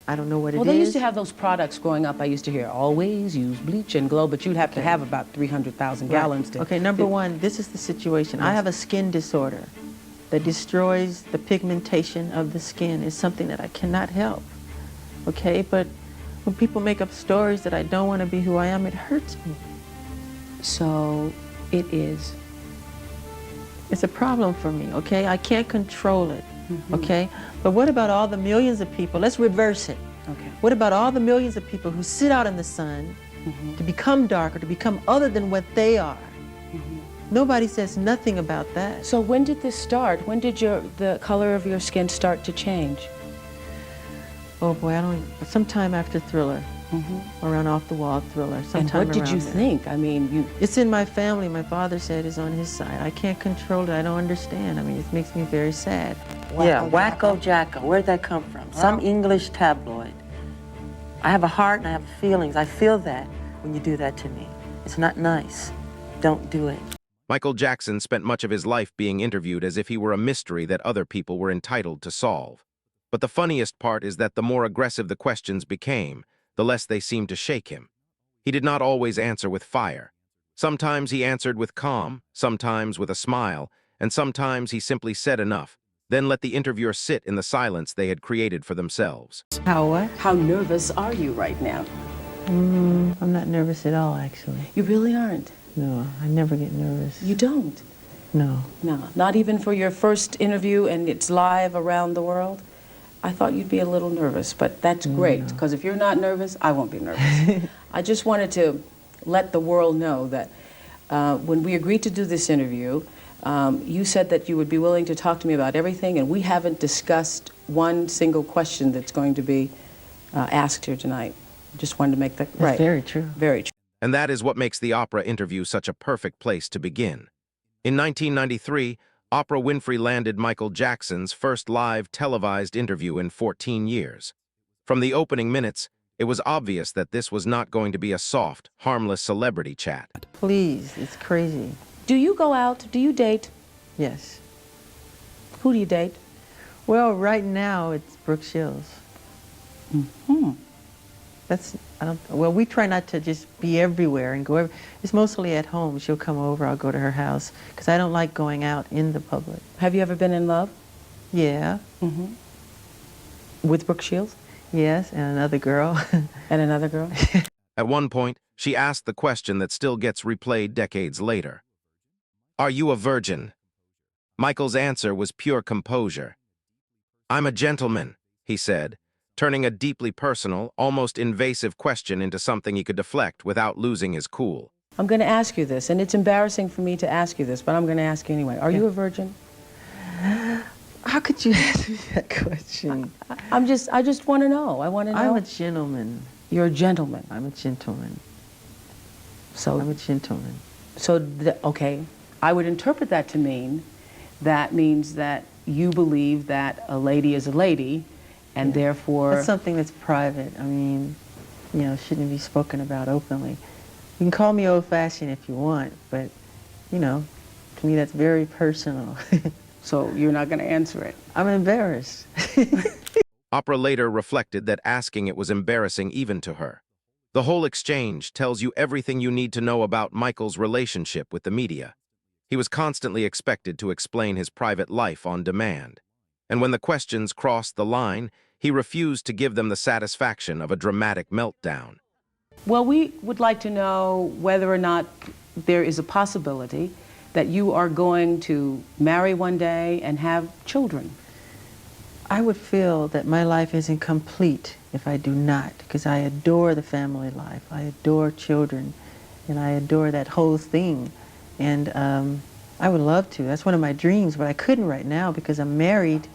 I don't know what it Well, is. they used to have those products growing up. I used to hear, always use bleach and glow, but you'd have to have about 300,000 gallons to... Okay, number one, this is the situation. Yes. I have a skin disorder that destroys the pigmentation of the skin. It's something that I cannot help, okay? But when people make up stories that I don't want to be who I am, it hurts me. So it is. It's a problem for me, okay? I can't control it, okay? But what about all the millions of people? Let's reverse it. Okay. What about all the millions of people who sit out in the sun to become darker, to become other than what they are? Nobody says nothing about that. So when did this start? When did the color of your skin start to change? Oh boy, sometime after Thriller, around Off the Wall Thriller, sometime And what did you there. think? I mean, It's in my family. My father said it's on his side. I can't control it. I don't understand. I mean, it makes me very sad. Yeah, Wacko Jacko. Where'd that come from? Some English tabloid. I have a heart and I have feelings. I feel that when you do that to me. It's not nice. Don't do it. Michael Jackson spent much of his life being interviewed as if he were a mystery that other people were entitled to solve. But the funniest part is that the more aggressive the questions became, the less they seemed to shake him. He did not always answer with fire. Sometimes he answered with calm, sometimes with a smile, and sometimes he simply said enough, then let the interviewer sit in the silence they had created for themselves. How what? how nervous are you right now? I'm not nervous at all, actually. You really aren't. No, I never get nervous. You don't. No. No, not even for your first interview and it's live around the world? I thought you'd be a little nervous, but that's great, because if you're not nervous, I won't be nervous. I just wanted to let the world know that when we agreed to do this interview, you said that you would be willing to talk to me about everything, and we haven't discussed one single question that's going to be asked here tonight. Just wanted to make that right. That's very true. Very true. And that is what makes the Oprah interview such a perfect place to begin. In 1993, Oprah Winfrey landed Michael Jackson's first live televised interview in 14 years. From the opening minutes, it was obvious that this was not going to be a soft, harmless celebrity chat. Please, it's crazy. Do you go out? Do you date? Yes. Who do you date? Well, right now it's Brooke Shields. Well, we try not to just be everywhere and go it's mostly at home. She'll come over, I'll go to her house, because I don't like going out in the public. Have you ever been in love? Yeah. With Brooke Shields? Yes, and another girl. And another girl? At one point, she asked the question that still gets replayed decades later. Are you a virgin? Michael's answer was pure composure. I'm a gentleman, he said, turning a deeply personal, almost invasive question into something he could deflect without losing his cool. I'm going to ask you this, and it's embarrassing for me to ask you this, but I'm going to ask you anyway. Are you a virgin? How could you ask me that question? I just want to know. I want to know. I'm a gentleman. You're a gentleman. I'm a gentleman. So, I'm a gentleman. Okay, I would interpret that to mean that means that you believe that a lady is a lady, and therefore... That's something that's private. I mean, you know, shouldn't be spoken about openly. You can call me old-fashioned if you want, but, you know, to me that's very personal. So you're not going to answer it? I'm embarrassed. Oprah later reflected that asking it was embarrassing even to her. The whole exchange tells you everything you need to know about Michael's relationship with the media. He was constantly expected to explain his private life on demand. And when the questions crossed the line, he refused to give them the satisfaction of a dramatic meltdown. Well, we would like to know whether or not there is a possibility that you are going to marry one day and have children. I would feel that my life isn't complete if I do not, because I adore the family life. I adore children, and I adore that whole thing. And I would love to. That's one of my dreams, but I couldn't right now because I'm married.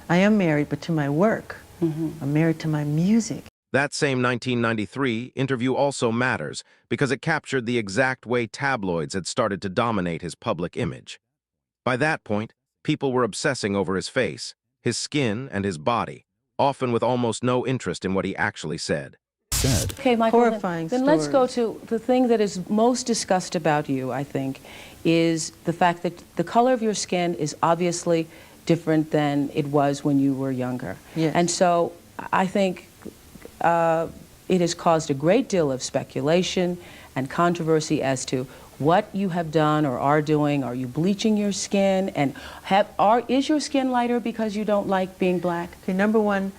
I am married, but to my work. I'm married to my music. That same 1993 interview also matters because it captured the exact way tabloids had started to dominate his public image. By that point, people were obsessing over his face, his skin, and his body, often with almost no interest in what he actually said. Okay, Michael, Horrifying then let's go stories. to the thing that is most discussed about you, I think, is the fact that the color of your skin is obviously different than it was when you were younger. Yes. And so I think it has caused a great deal of speculation and controversy as to what you have done or are doing. Are you bleaching your skin? And is your skin lighter because you don't like being black? Okay, number one,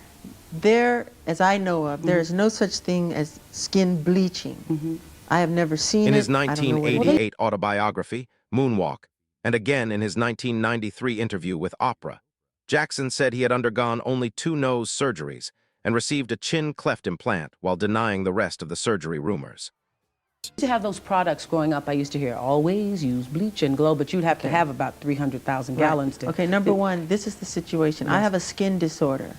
as I know of, there is no such thing as skin bleaching. I have never seen In it. his I don't know what it is. 1988 autobiography, Moonwalk, and again in his 1993 interview with Oprah, Jackson said he had undergone only 2 nose surgeries and received a chin cleft implant while denying the rest of the surgery rumors. To have those products growing up, I used to hear always use bleach and glow, but you'd have to have about 300,000 gallons to. Okay, number one, this is the situation. I have a skin disorder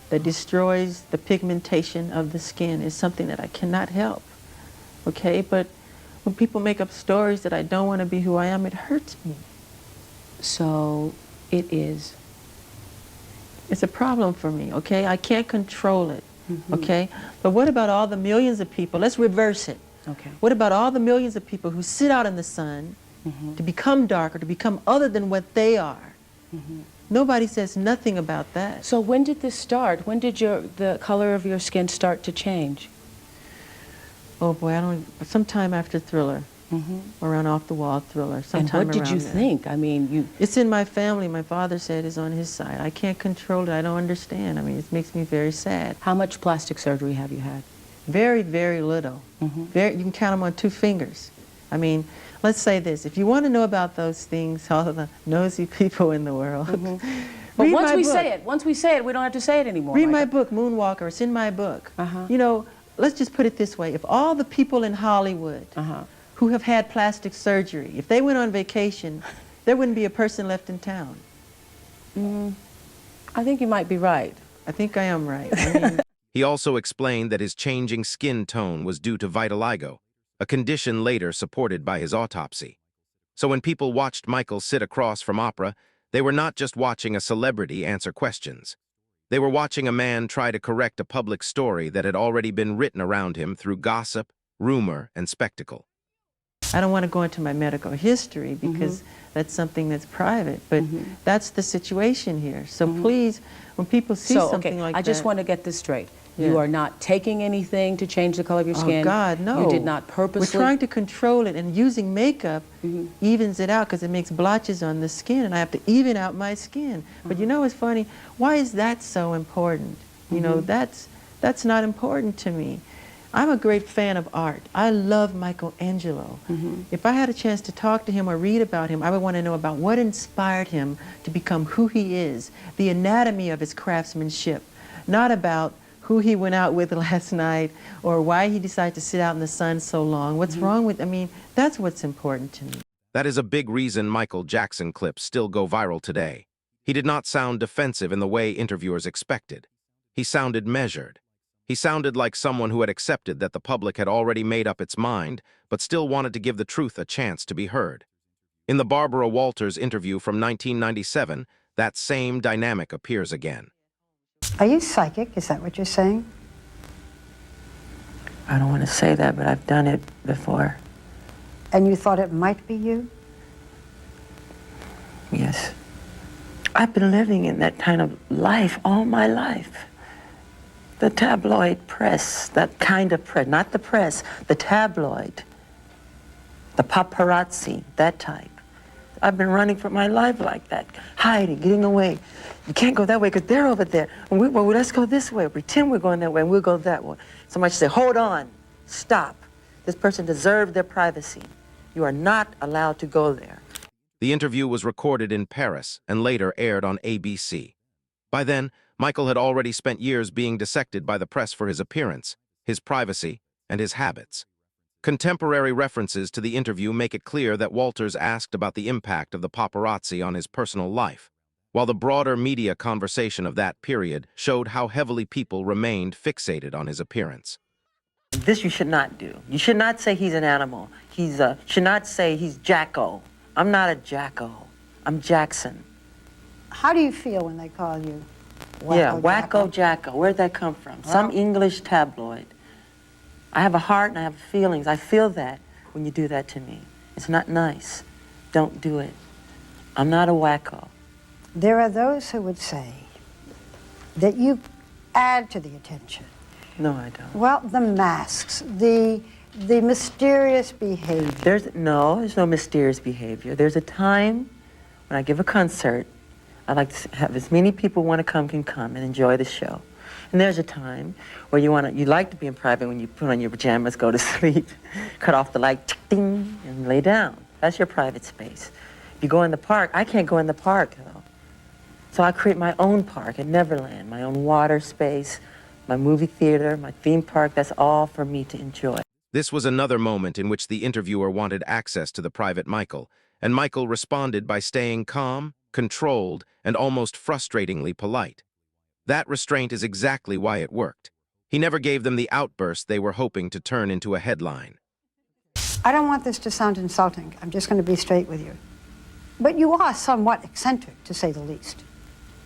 that destroys the pigmentation of the skin. It's something that I cannot help. Okay, but when people make up stories that I don't want to be who I am, it hurts me. So it is. It's a problem for me, okay? I can't control it, okay? But what about all the millions of people? Let's reverse it. Okay. What about all the millions of people who sit out in the sun to become darker, to become other than what they are? Nobody says nothing about that. So when did this start? When did the color of your skin start to change? Oh boy, sometime after Thriller, around Off the Wall Thriller, And sometime what did you around there. think? I mean, It's in my family. My father said it's on his side. I can't control it. I don't understand. I mean, it makes me very sad. how much plastic surgery have you had? Very, very little. You can count them on 2 fingers. I mean, let's say this. If you want to know about those things, all of the nosy people in the world, But read once my we book. say it, we don't have to say it anymore. Read my Michael. book, Moonwalker. It's in my book. You know, let's just put it this way. If all the people in Hollywood who have had plastic surgery, if they went on vacation, there wouldn't be a person left in town. I think you might be right. I think I am right. I mean, He also explained that his changing skin tone was due to vitiligo, a condition later supported by his autopsy. So when people watched Michael sit across from Oprah, they were not just watching a celebrity answer questions. They were watching a man try to correct a public story that had already been written around him through gossip, rumor, and spectacle. I don't want to go into my medical history because that's something that's private, but that's the situation here. So please, when people see something like that... I just want to get this straight. Yeah. You are not taking anything to change the color of your skin. Oh, God, no. You did not purposely... We're trying to control it, and using makeup evens it out because it makes blotches on the skin, and I have to even out my skin. But you know what's funny? Why is that so important? You know, that's not important to me. I'm a great fan of art. I love Michelangelo. If I had a chance to talk to him or read about him, I would want to know about what inspired him to become who he is, the anatomy of his craftsmanship, not about who he went out with last night or why he decided to sit out in the sun so long. What's wrong with, I mean, that's what's important to me. That is a big reason Michael Jackson clips still go viral today. He did not sound defensive in the way interviewers expected. He sounded measured. He sounded like someone who had accepted that the public had already made up its mind, but still wanted to give the truth a chance to be heard. In the Barbara Walters interview from 1997, that same dynamic appears again. Are you psychic? Is that what you're saying? I don't want to say that, but I've done it before. And you thought it might be you? Yes. I've been living in that kind of life all my life. The tabloid press, that kind of press, not the press, the tabloid, the paparazzi, that type. I've been running for my life like that, hiding, getting away. You can't go that way because they're over there. Well, let's go this way. Pretend we're going that way and we'll go that way. Somebody should say, hold on, stop. This person deserved their privacy. You are not allowed to go there. The interview was recorded in Paris and later aired on ABC. By then, Michael had already spent years being dissected by the press for his appearance, his privacy, and his habits. Contemporary references to the interview make it clear that Walters asked about the impact of the paparazzi on his personal life, while the broader media conversation of that period showed how heavily people remained fixated on his appearance. This you should not do. You should not say he's an animal. Should not say he's Jacko. I'm not a Jacko. I'm Jackson. How do you feel when they call you Wacko Jacko. Where'd that come from? Some English tabloid. I have a heart and I have feelings. I feel that when you do that to me. It's not nice. Don't do it. I'm not a wacko. There are those who would say that you add to the attention. No, I don't. Well, the masks, the mysterious behavior. There's no mysterious behavior. There's a time when I give a concert, I like to have as many people want to come can come and enjoy the show. And there's a time where you like to be in private when you put on your pajamas, go to sleep, cut off the light, ding, and lay down. That's your private space. If you go in the park, I can't go in the park though. So I create my own park at Neverland, my own water space, my movie theater, my theme park. That's all for me to enjoy. This was another moment in which the interviewer wanted access to the private Michael, and Michael responded by staying calm, controlled, and almost frustratingly polite. That restraint is exactly why it worked. He never gave them the outburst they were hoping to turn into a headline. I don't want this to sound insulting. I'm just going to be straight with you. But you are somewhat eccentric, to say the least.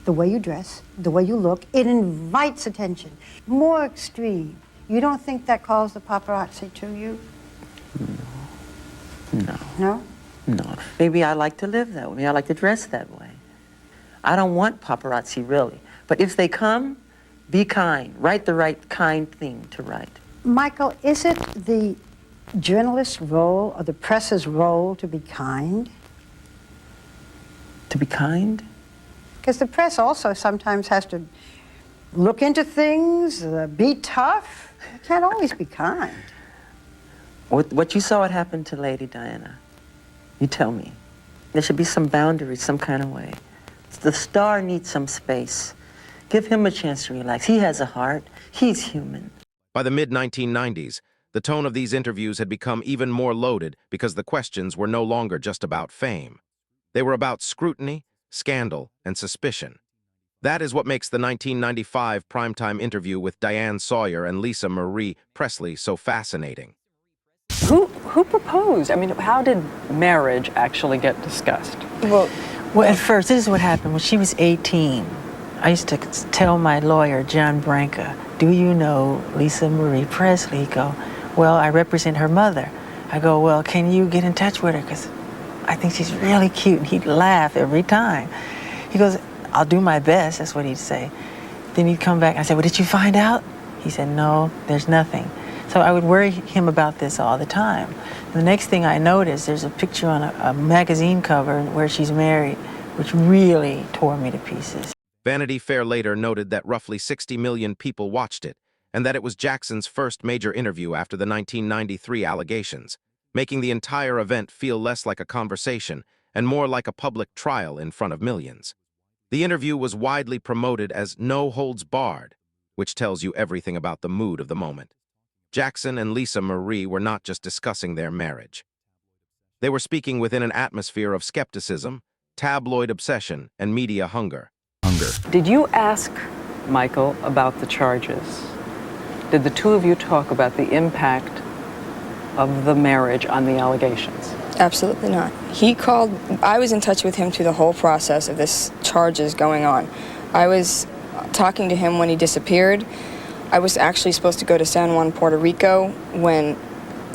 The way you dress, the way you look, it invites attention. More extreme. You don't think that calls the paparazzi to you? No. No? No. Maybe I like to live that way. Maybe I like to dress that way. I don't want paparazzi, really. But if they come, be kind. Write the right kind thing to write. Michael, is it the journalist's role or the press's role to be kind? To be kind? Because the press also sometimes has to look into things, be tough. You can't always be kind. What you saw it happen to Lady Diana, you tell me. There should be some boundaries, some kind of way. The star needs some space. Give him a chance to relax. He has a heart. He's human. By the mid-1990s, the tone of these interviews had become even more loaded because the questions were no longer just about fame. They were about scrutiny, scandal, and suspicion. That is what makes the 1995 primetime interview with Diane Sawyer and Lisa Marie Presley so fascinating. Who proposed? I mean, how did marriage actually get discussed? Well, at first, this is what happened. When she was 18, I used to tell my lawyer, John Branca, do you know Lisa Marie Presley? He'd go, well, I represent her mother. I go, well, can you get in touch with her? Because I think she's really cute. And he'd laugh every time. He goes, I'll do my best. That's what he'd say. Then he'd come back. I said, well, did you find out? He said, no, there's nothing. So I would worry him about this all the time. The next thing I noticed, there's a picture on a magazine cover where she's married, which really tore me to pieces. Vanity Fair later noted that roughly 60 million people watched it, and that it was Jackson's first major interview after the 1993 allegations, making the entire event feel less like a conversation and more like a public trial in front of millions. The interview was widely promoted as no holds barred, which tells you everything about the mood of the moment. Jackson and Lisa Marie were not just discussing their marriage. They were speaking within an atmosphere of skepticism, tabloid obsession, and media hunger. Did you ask Michael about the charges? Did the two of you talk about the impact of the marriage on the allegations? Absolutely not. He called, I was in touch with him through the whole process of this charges going on. I was talking to him when he disappeared. I was actually supposed to go to San Juan, Puerto Rico when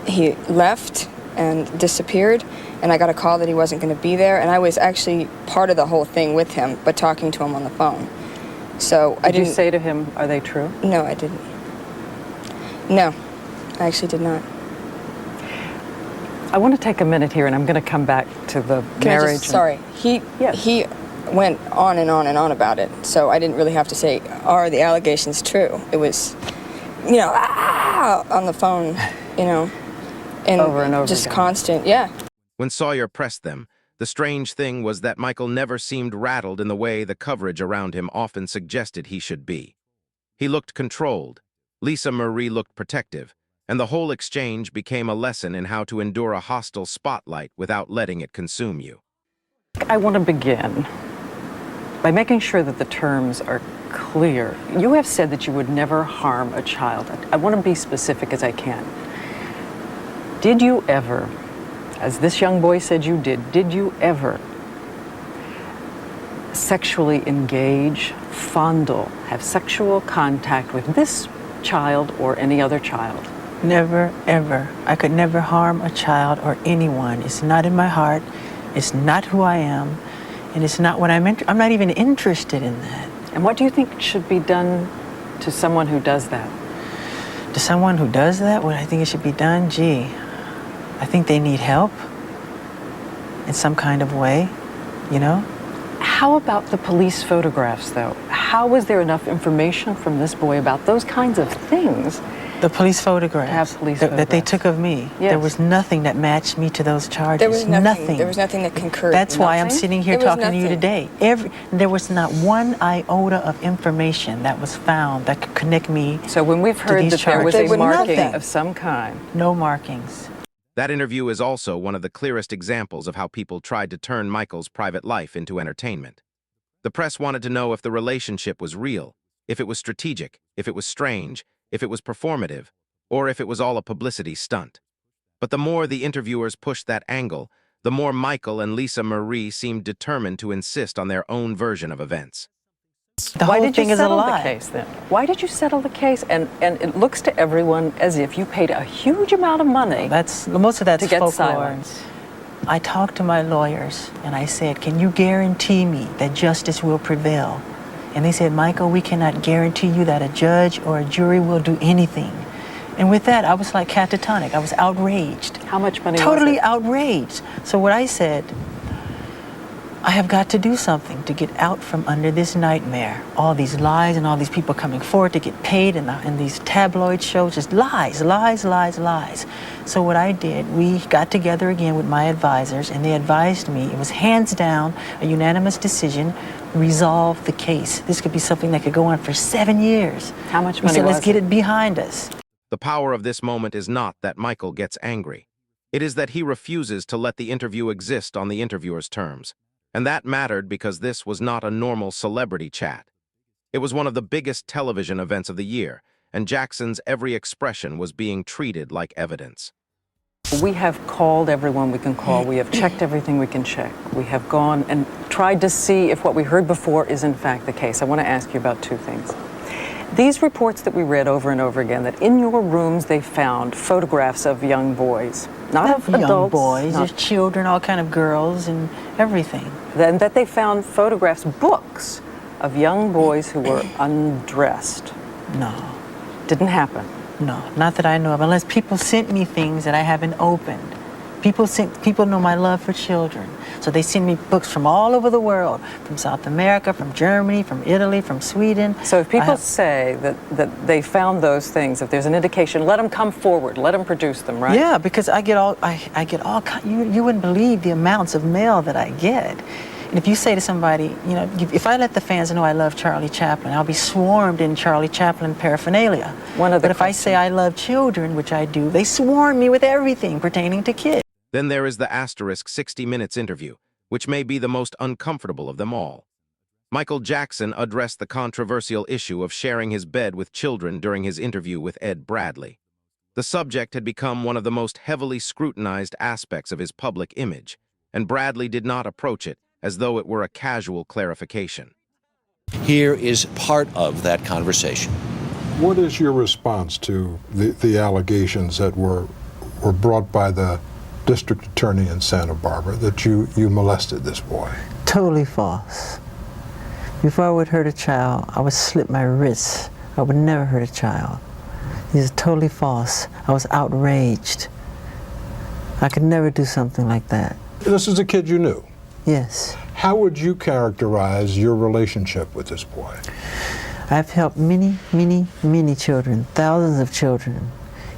he left and disappeared, and I got a call that he wasn't going to be there, and I was actually part of the whole thing with him, but talking to him on the phone. So I didn't... Did you say to him, are they true? No, I didn't. No, I actually did not. I want to take a minute here, and I'm going to come back to the marriage. Sorry. He went on and on and on about it, so I didn't really have to say, are the allegations true? It was, on the phone, and over and over just again. constant, yeah. When Sawyer pressed them, the strange thing was that Michael never seemed rattled in the way the coverage around him often suggested he should be. He looked controlled, Lisa Marie looked protective, and the whole exchange became a lesson in how to endure a hostile spotlight without letting it consume you. I want to begin by making sure that the terms are clear. You have said that you would never harm a child. I want to be specific as I can. Did you ever, as this young boy said you did you ever sexually engage, fondle, have sexual contact with this child or any other child? Never, ever. I could never harm a child or anyone. It's not in my heart. It's not who I am. And it's not what I'm not even interested in that. And what do you think should be done to someone who does that? To someone who does that, what I think it should be done, gee, I think they need help in some kind of way, you know? How about the police photographs, though? How was there enough information from this boy about those kinds of things? The police photographs, To have police that they photographs. took of me. Yes. There was nothing that matched me to those charges. There was nothing. There was nothing that concurred. That's why I'm Nothing? sitting here There was talking to you nothing. today. There was not one iota of information that was found that could connect me. So when we've to heard these that there was charges. a There was marking nothing. of some kind, No markings. That interview is also one of the clearest examples of how people tried to turn Michael's private life into entertainment. The press wanted to know if the relationship was real, if it was strategic, if it was strange, if it was performative, or if it was all a publicity stunt. But the more the interviewers pushed that angle, the more Michael and Lisa Marie seemed determined to insist on their own version of events. The why whole did thing you is a settle the lie. case then? Why did you settle the case? And it looks to everyone as if you paid a huge amount of money. Most of that's To get folklore. silence. I talked to my lawyers and I said, can you guarantee me that justice will prevail? And they said, Michael, we cannot guarantee you that a judge or a jury will do anything. And with that, I was like catatonic. I was outraged. How much money was Totally it? outraged. So what I said, I have got to do something to get out from under this nightmare. All these lies and all these people coming forward to get paid in these tabloid shows, just lies, lies, lies, lies. So what I did, we got together again with my advisors and they advised me, it was hands down, a unanimous decision, resolve the case. This could be something that could go on for 7 years. How much We money said, was let's get it? it behind us. The power of this moment is not that Michael gets angry. It is that he refuses to let the interview exist on the interviewer's terms. And that mattered because this was not a normal celebrity chat. It was one of the biggest television events of the year, and Jackson's every expression was being treated like evidence. We have called everyone we can call. We have checked everything we can check. We have gone and tried to see if what we heard before is in fact the case. I want to ask you about two things. These reports that we read over and over again, that in your rooms they found photographs of young boys, not of Young adults, boys, not- there's children, all kind of girls and everything. then that they found photographs, books of young boys who were undressed. No. Didn't happen. No, not that I know of, unless people sent me things that I haven't opened. People know my love for children. So they send me books from all over the world, from South America, from Germany, from Italy, from Sweden. So if people say that they found those things, if there's an indication, let them come forward, let them produce them, right? Yeah, because I get all you wouldn't believe the amounts of mail that I get. And if you say to somebody, you know, if I let the fans know I love Charlie Chaplin, I'll be swarmed in Charlie Chaplin paraphernalia. But if I say I love children, which I do, they swarm me with everything pertaining to kids. Then there is the asterisk 60 Minutes interview, which may be the most uncomfortable of them all. Michael Jackson addressed the controversial issue of sharing his bed with children during his interview with Ed Bradley. The subject had become one of the most heavily scrutinized aspects of his public image, and Bradley did not approach it as though it were a casual clarification. Here is part of that conversation. What is your response to the allegations that were brought by the district attorney in Santa Barbara that you molested this boy? Totally false. Before I would hurt a child, I would slit my wrists. I would never hurt a child. These are totally false. I was outraged. I could never do something like that. This is a kid you knew. Yes. How would you characterize your relationship with this boy? I've helped many, many, many children, thousands of children.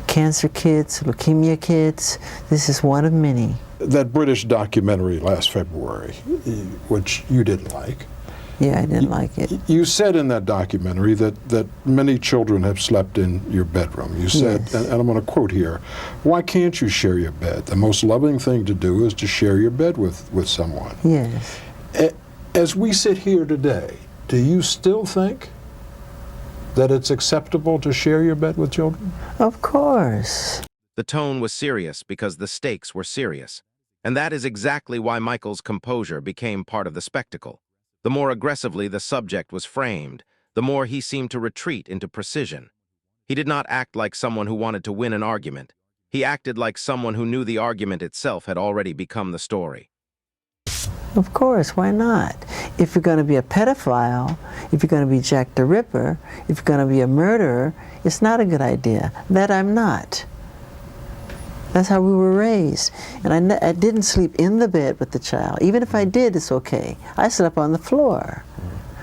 Cancer kids, leukemia kids. This is one of many. That British documentary last February, which you didn't like. Yeah, I didn't like it. You said in that documentary that many children have slept in your bedroom. You said, Yes. and I'm going to quote here, why can't you share your bed? The most loving thing to do is to share your bed with someone. Yes. As we sit here today, do you still think that it's acceptable to share your bed with children? Of course. The tone was serious because the stakes were serious, and that is exactly why Michael's composure became part of the spectacle. The more aggressively the subject was framed, the more he seemed to retreat into precision. He did not act like someone who wanted to win an argument. He acted like someone who knew the argument itself had already become the story. Of course, why not? if you're going to be a pedophile, if you're going to be Jack the Ripper, if you're going to be a murderer, it's not a good idea. That I'm not. That's how we were raised. And I didn't sleep in the bed with the child. Even if I did, it's okay. I slept on the floor.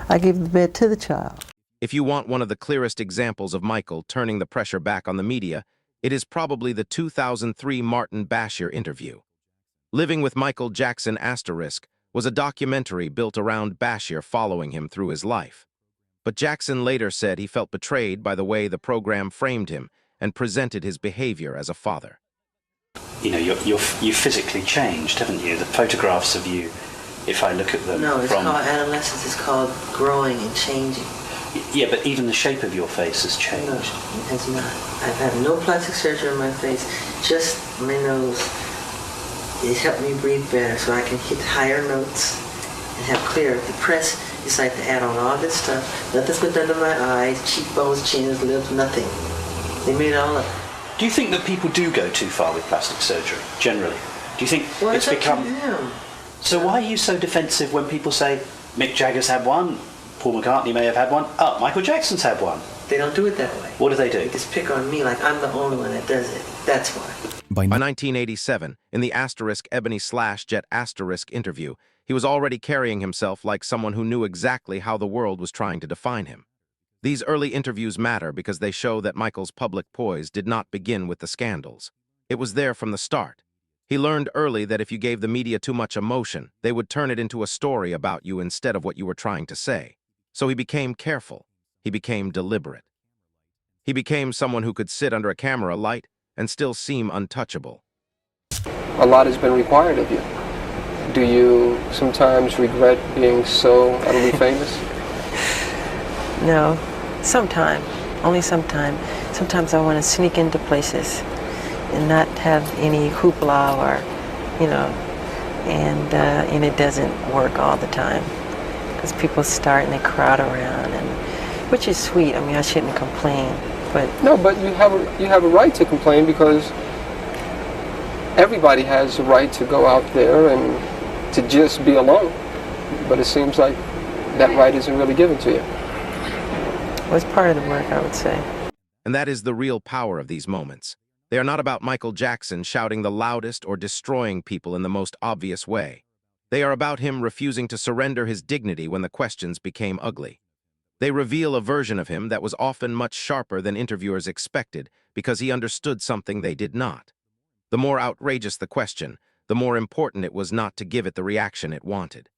I gave the bed to the child. If you want one of the clearest examples of Michael turning the pressure back on the media, it is probably the 2003 Martin Bashir interview. Living with Michael Jackson * was a documentary built around Bashir following him through his life. But Jackson later said he felt betrayed by the way the program framed him and presented his behavior as a father. You know, you physically changed, haven't you? The photographs of you, if I look at them No, it's from... called adolescence. It's called growing and changing. Yeah, but even the shape of your face has changed. No, it has not. I've had no plastic surgery on my face, just my nose. It helped me breathe better so I can hit higher notes and have clear. The press decided to add on all this stuff. Nothing's been done to my eyes, cheekbones, chins, lips, nothing. They made it all up. Do you think that people do go too far with plastic surgery, generally? Do you think Well, it's up to become... them. So why are you so defensive when people say, Mick Jagger's had one, Paul McCartney may have had one, oh, Michael Jackson's had one? They don't do it that way. What do they do? They just pick on me like I'm the only one that does it. That's why. By 1987, in the *Ebony/Jet* interview, he was already carrying himself like someone who knew exactly how the world was trying to define him. These early interviews matter because they show that Michael's public poise did not begin with the scandals. It was there from the start. He learned early that if you gave the media too much emotion, they would turn it into a story about you instead of what you were trying to say. So he became careful. He became deliberate. He became someone who could sit under a camera light and still seem untouchable. A lot has been required of you. Do you sometimes regret being so utterly famous? No, sometime, only sometime. Sometimes I want to sneak into places and not have any hoopla or, and it doesn't work all the time because people start and they crowd around, and which is sweet. I mean, I shouldn't complain, but No, but you have a right to complain because everybody has the right to go out there and to just be alone. But it seems like that right isn't really given to you. it was part of the work, I would say. And that is the real power of these moments. They are not about Michael Jackson shouting the loudest or destroying people in the most obvious way. They are about him refusing to surrender his dignity when the questions became ugly. They reveal a version of him that was often much sharper than interviewers expected because he understood something they did not. The more outrageous the question, the more important it was not to give it the reaction it wanted.